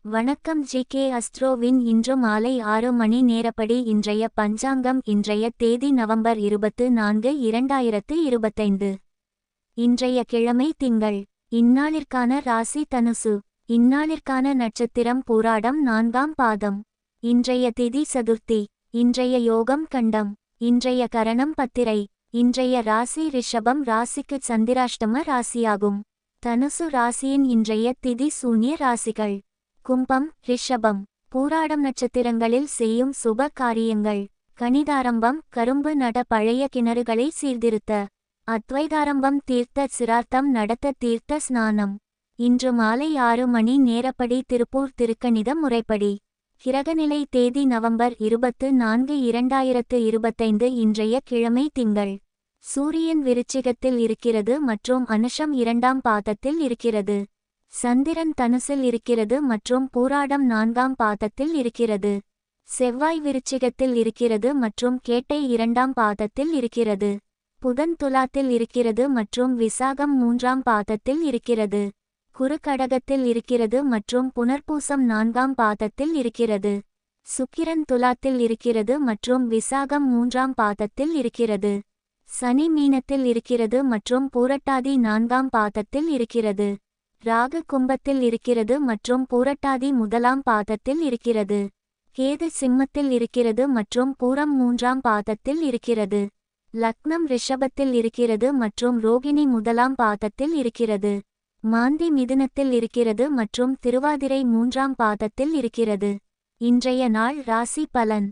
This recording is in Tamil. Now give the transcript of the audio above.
வணக்கம் ஜி.கே. அஸ்ட்ரோவின் இன்று மாலை 6 மணி நேரப்படி இன்றைய பஞ்சாங்கம். இன்றைய தேதி நவம்பர் 24, 2025. இன்றைய கிழமை திங்கள். இந்நாளிற்கான ராசி தனுசு. இந்நாளிற்கான நட்சத்திரம் பூராடம் 4ஆம் பாதம். இன்றைய திதி சதுர்த்தி. இன்றைய யோகம் கண்டம். இன்றைய கரணம் பத்திரை. இன்றைய ராசி ரிஷபம். ராசிக்கு சந்திராஷ்டம ராசியாகும். தனுசு ராசியின் இன்றைய திதி சூன்ய ராசிகள்: கும்பம், ரிஷபம். பூராடம் நட்சத்திரங்களில் செய்யும் சுப காரியங்கள்: கணிதாரம்பம், கரும்பு நட, பழைய கிணறுகளை சீர்திருத்த. அத்வைதாரம்பம், தீர்த்த சிரார்த்தம் நடத்த, தீர்த்த ஸ்நானம். இன்று மாலை 6 மணி நேரப்படி திருப்பூர் திருக்கணித முறைப்படி. கிரகநிலை தேதி நவம்பர் 24, 2025. இன்றைய கிழமை திங்கள். சூரியன் விருச்சிகத்தில் இருக்கிறது மற்றும் அனுஷம் 2ஆம் பாதத்தில் இருக்கிறது. சந்திரன் தனுசில் இருக்கிறது மற்றும் பூராடம் 4ஆம் பாதத்தில் இருக்கிறது. செவ்வாய் விருச்சிகத்தில் இருக்கிறது மற்றும் கேட்டை 2ஆம் பாதத்தில் இருக்கிறது. புதன் துலாத்தில் இருக்கிறது மற்றும் விசாகம் 3ஆம் பாதத்தில் இருக்கிறது. குரு கடகத்தில் இருக்கிறது மற்றும் புனர்பூசம் 4ஆம் பாதத்தில் இருக்கிறது. சுக்கிரன் துலாத்தில் இருக்கிறது மற்றும் விசாகம் 3ஆம் பாதத்தில் இருக்கிறது. சனி மீனத்தில் இருக்கிறது மற்றும் பூரட்டாதி 4ஆம் பாதத்தில் இருக்கிறது. ராகு கும்பத்தில் இருக்கிறது மற்றும் பூரட்டாதி 1ஆம் பாதத்தில் இருக்கிறது. கேது சிம்மத்தில் இருக்கிறது மற்றும் பூரம் 3ஆம் பாதத்தில் இருக்கிறது. லக்னம் ரிஷபத்தில் இருக்கிறது மற்றும் ரோகிணி 1ஆம் பாதத்தில் இருக்கிறது. மாந்தி மிதுனத்தில் இருக்கிறது மற்றும் திருவாதிரை 3ஆம் பாதத்தில் இருக்கிறது. இன்றைய நாள் ராசி பலன்: